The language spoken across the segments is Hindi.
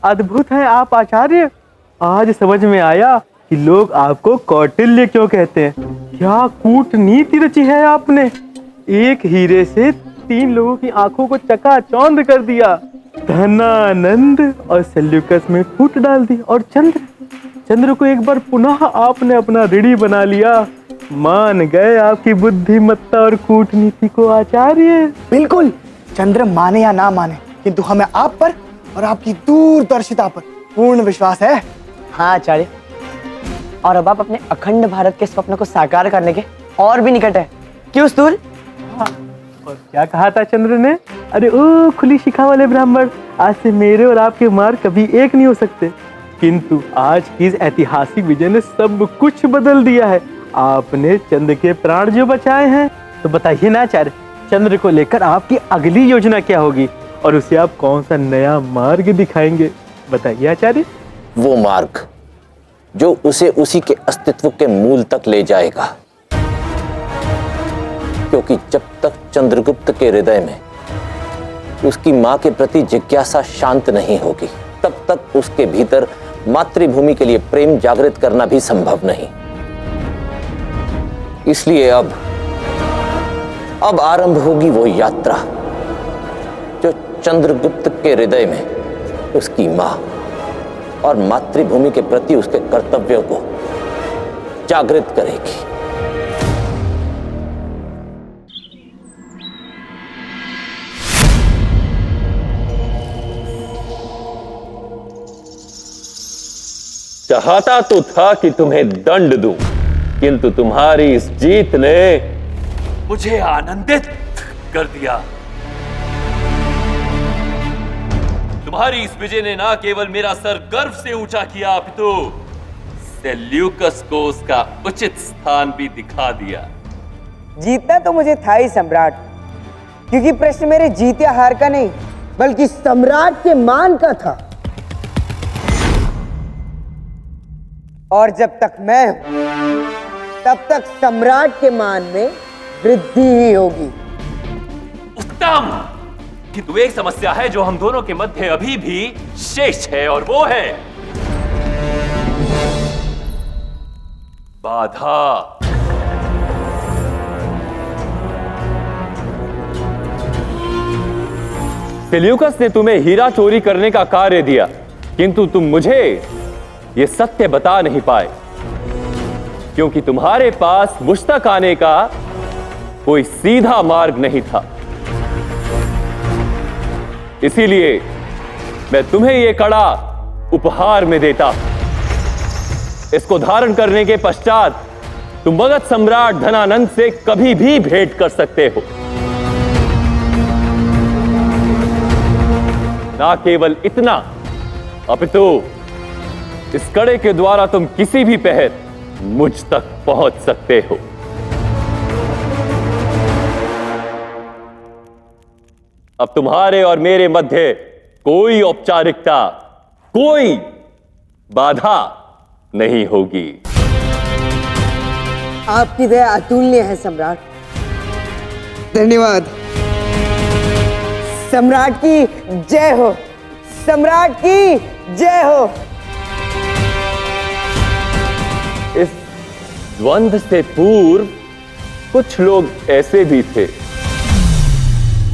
अद्भुत है आप आचार्य। आज समझ में आया कि लोग आपको कौटिल्य क्यों कहते हैं। क्या कूटनीति रची है आपने। एक हीरे से 3 लोगों की आंखों को चकाचौंध कर दिया। धनानंद और सेल्यूकस में फूट डाल दी, और चंद्र को एक बार पुनः आपने अपना ऋणी बना लिया। मान गए आपकी बुद्धिमत्ता और कूटनीति को आचार्य। बिल्कुल, चंद्र माने या ना माने, किंतु हमें आप पर और आपकी दूरदर्शिता पर पूर्ण विश्वास है। हाँ आचार्य, और अब आप अपने अखंड भारत के स्वप्न को साकार करने के और भी निकट है, क्यों स्थूल? और क्या कहा था चंद्र ने? अरे ओ खुली शिखा वाले ब्राह्मण, आज से मेरे और आपके मार्ग कभी एक नहीं हो सकते। किंतु आज की इस ऐतिहासिक विजय ने सब कुछ बदल दिया है। आपने चंद्र के प्राण जो बचाए हैं। तो बताइए ना आचार्य, चंद्र को लेकर आपकी अगली योजना क्या होगी और उसे आप कौन सा नया मार्ग दिखाएंगे? बताइए आचार्य। वो मार्ग जो उसे उसी के अस्तित्व के मूल तक ले जाएगा, क्योंकि जब तक चंद्रगुप्त के हृदय में उसकी मां के प्रति जिज्ञासा शांत नहीं होगी, तब तक उसके भीतर मातृभूमि के लिए प्रेम जागृत करना भी संभव नहीं। इसलिए अब आरंभ होगी वो यात्रा जो चंद्रगुप्त के हृदय में उसकी मां और मातृभूमि के प्रति उसके कर्तव्यों को जागृत करेगी। चाहता तो था कि तुम्हें दंड दूं, किंतु तुम्हारी इस जीत ने मुझे आनंदित कर दिया। तुम्हारी इस विजय ने ना केवल मेरा सर गर्व से ऊंचा किया, अपितु सेल्यूकस को उसका उचित स्थान भी दिखा दिया। जीतना तो मुझे था ही सम्राट, क्योंकि प्रश्न मेरे जीत या हार का नहीं, बल्कि सम्राट के मान का था। और जब तक मैं हूं, तब तक सम्राट के मान में वृद्धि ही होगी। उत्तम, किंतु एक समस्या है जो हम दोनों के मध्य अभी भी शेष है, और वो है बाधा। सेल्यूकस ने तुम्हें हीरा चोरी करने का कार्य दिया, किंतु तुम मुझे यह सत्य बता नहीं पाए, क्योंकि तुम्हारे पास मुझ तक आने का कोई सीधा मार्ग नहीं था। इसीलिए मैं तुम्हें यह कड़ा उपहार में देता। इसको धारण करने के पश्चात तुम मगध सम्राट धनानंद से कभी भी भेंट कर सकते हो। ना केवल इतना, अपितु इस कड़े के द्वारा तुम किसी भी पहर मुझ तक पहुंच सकते हो। अब तुम्हारे और मेरे मध्य कोई औपचारिकता, कोई बाधा नहीं होगी। आपकी दया अतुल्य है सम्राट। धन्यवाद। सम्राट की जय हो, सम्राट की जय हो। इस द्वंद्व से पूर्व कुछ लोग ऐसे भी थे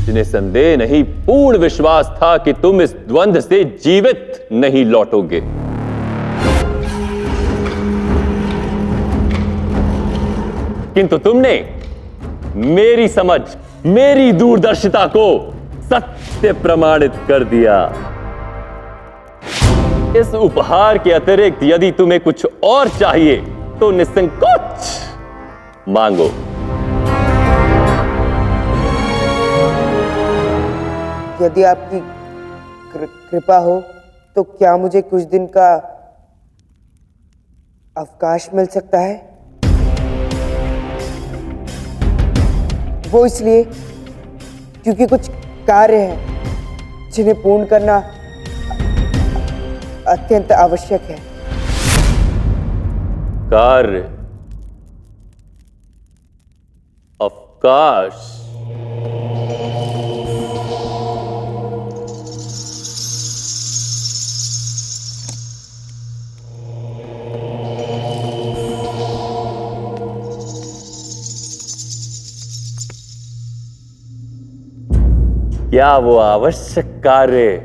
जिन्हें संदेह नहीं, पूर्ण विश्वास था कि तुम इस द्वंद्व से जीवित नहीं लौटोगे। किंतु तुमने मेरी समझ, मेरी दूरदर्शिता को सत्य प्रमाणित कर दिया। इस उपहार के अतिरिक्त यदि तुम्हें कुछ और चाहिए तो निसंकोच मांगो। यदि आपकी कृपा हो तो क्या मुझे कुछ दिन का अवकाश मिल सकता है? वो इसलिए क्योंकि कुछ कार्य हैं जिन्हें पूर्ण करना अत्यंत आवश्यक है। कार्य, अवकाश। क्या वो आवश्यक कार्य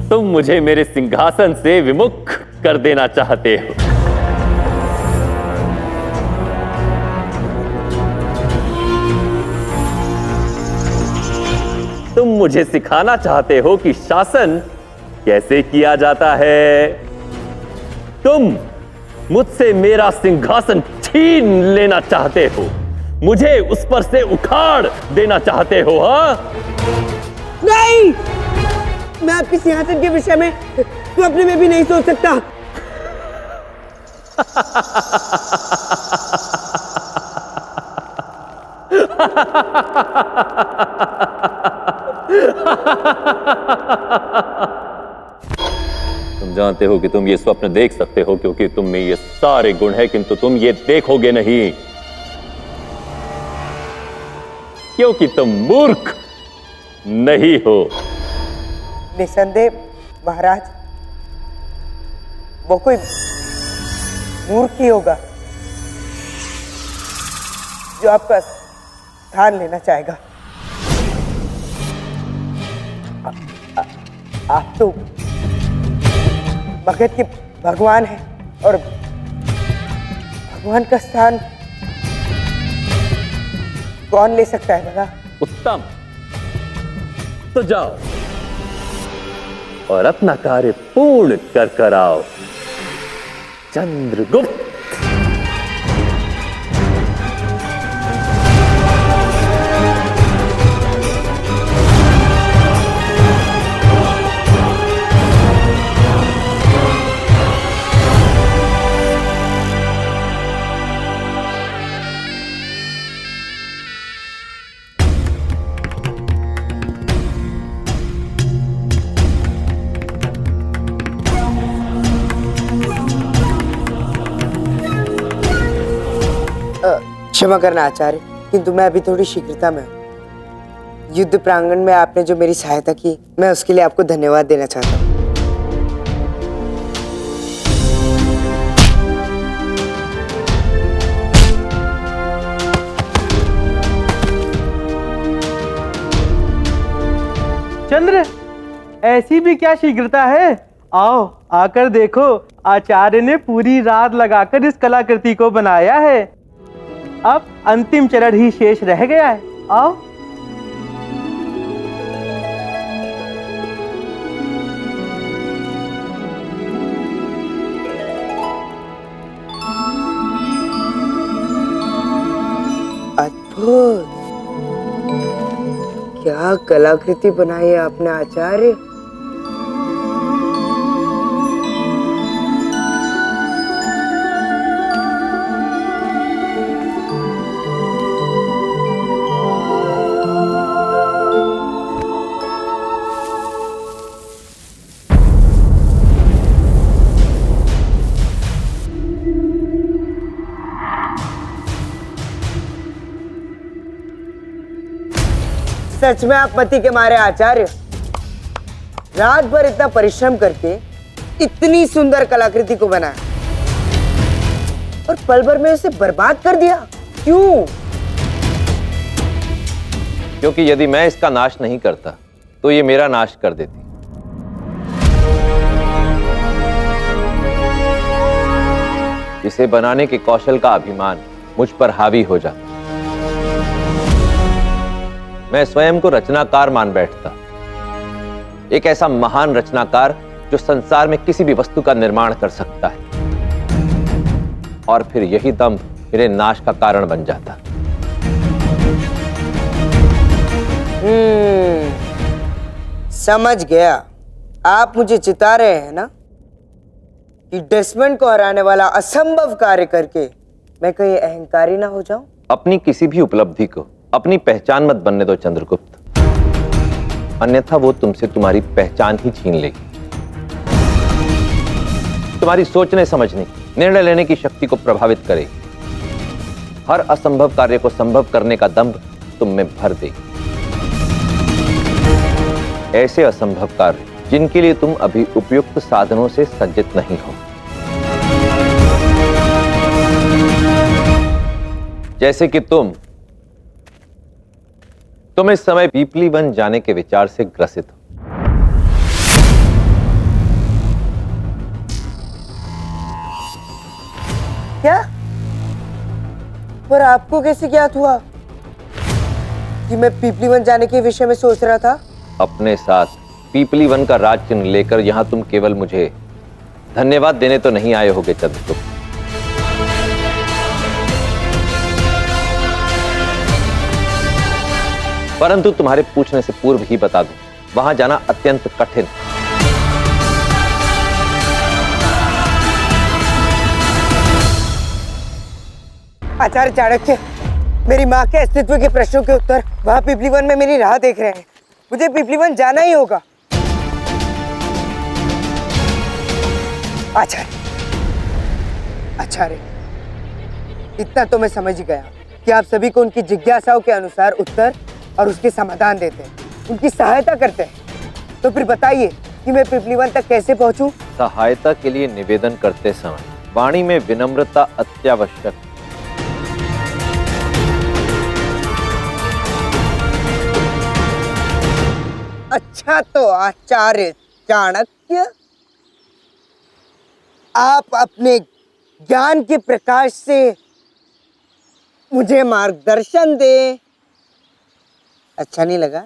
तुम मुझे मेरे सिंहासन से विमुख कर देना चाहते हो? तुम मुझे सिखाना चाहते हो कि शासन कैसे किया जाता है? तुम मुझसे मेरा सिंहासन छीन लेना चाहते हो, मुझे उस पर से उखाड़ देना चाहते हो? हाँ, नहीं, मैं आपके सिंहासन के विषय में स्वप्न में भी नहीं सोच सकता। तुम जानते हो कि तुम ये स्वप्न देख सकते हो क्योंकि तुम में ये सारे गुण हैं, किंतु तुम ये देखोगे नहीं क्योंकि तुम मूर्ख नहीं हो। निसंदेह महाराज, वो कोई मूर्ख ही होगा जो आपका स्थान लेना चाहेगा। आप तो भगत के भगवान हैं और भगवान का स्थान कौन ले सकता है भला? उत्तम, तो जाओ और अपना कार्य पूर्ण कर आओ चंद्रगुप्त। क्षमा करना आचार्य, किंतु मैं अभी थोड़ी शीघ्रता में हूँ। युद्ध प्रांगण में आपने जो मेरी सहायता की, मैं उसके लिए आपको धन्यवाद देना चाहता हूँ। चंद्र, ऐसी भी क्या शीघ्रता है? आओ आकर देखो, आचार्य ने पूरी रात लगाकर इस कलाकृति को बनाया है। अब अंतिम चरण ही शेष रह गया है। आओ। अद्भुत, क्या कलाकृति बनाई है आपने आचार्य। सच में आप मति के मारे आचार्य, रात भर इतना परिश्रम करके इतनी सुंदर कलाकृति को बनाया और पल भर में उसे बर्बाद कर दिया। क्यों? क्योंकि यदि मैं इसका नाश नहीं करता तो ये मेरा नाश कर देती। इसे बनाने के कौशल का अभिमान मुझ पर हावी हो जाता। मैं स्वयं को रचनाकार मान बैठता, एक ऐसा महान रचनाकार जो संसार में किसी भी वस्तु का निर्माण कर सकता है, और फिर यही दंभ मेरे नाश का कारण बन जाता। समझ गया। आप मुझे चिता रहे हैं ना कि डेस्मंड को हराने वाला असंभव कार्य करके मैं कहीं अहंकारी ना हो जाऊं। अपनी किसी भी उपलब्धि को अपनी पहचान मत बनने दो चंद्रगुप्त, अन्यथा वो तुमसे तुम्हारी पहचान ही छीन लेगी। तुम्हारी सोचने समझने, निर्णय लेने की शक्ति को प्रभावित करेगी। हर असंभव कार्य को संभव करने का दंभ तुम में भर देगी। ऐसे असंभव कार्य जिनके लिए तुम अभी उपयुक्त साधनों से सज्जित नहीं हो। जैसे कि तुम तुम इस समय पीपली वन जाने के विचार से ग्रसित हो। क्या? पर आपको कैसे ज्ञात हुआ कि मैं पीपली वन जाने के विषय में सोच रहा था? अपने साथ पीपली वन का राज चिन्ह लेकर यहां तुम केवल मुझे धन्यवाद देने तो नहीं आए होगे चंद्रगुप्त, परंतु तुम्हारे पूछने से पूर्व ही बता दूं, वहां जाना अत्यंत कठिन। आचार्य चाणक्य, मेरी माँ के अस्तित्व के प्रश्नों के उत्तर वहां पीपली वन में मेरी राह देख रहे हैं। मुझे पीपली वन जाना ही होगा। आचार्य, इतना तो मैं समझ गया कि आप सभी को उनकी जिज्ञासाओं के अनुसार उत्तर और उसके समाधान देते हैं, उनकी सहायता करते हैं। तो फिर बताइए कि मैं पीपली वन तक कैसे पहुंचूं? सहायता के लिए निवेदन करते समय वाणी में विनम्रता अत्यावश्यक। अच्छा, तो आचार्य चाणक्य, आप अपने ज्ञान के प्रकाश से मुझे मार्गदर्शन दें। अच्छा नहीं लगा?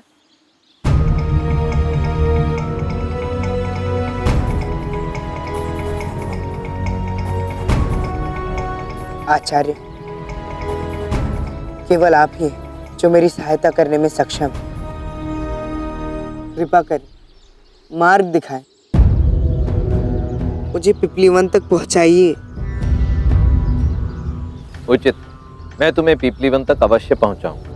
आचार्य, केवल आप ही हैं जो मेरी सहायता करने में सक्षम हैं। कृपा करें, मार्ग दिखाएं, मुझे पीपली वन तक पहुंचाइए। उचित, मैं तुम्हें पीपली वन तक अवश्य पहुंचाऊंगा।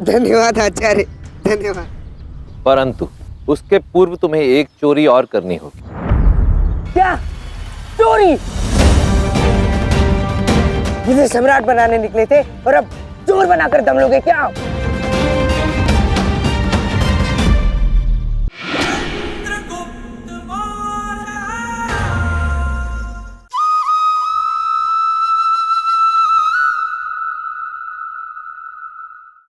धन्यवाद आचार्य, धन्यवाद। परंतु उसके पूर्व तुम्हें एक चोरी और करनी होगी। क्या चोरी? मुझे सम्राट बनाने निकले थे और अब चोर बनाकर दम लोगे क्या?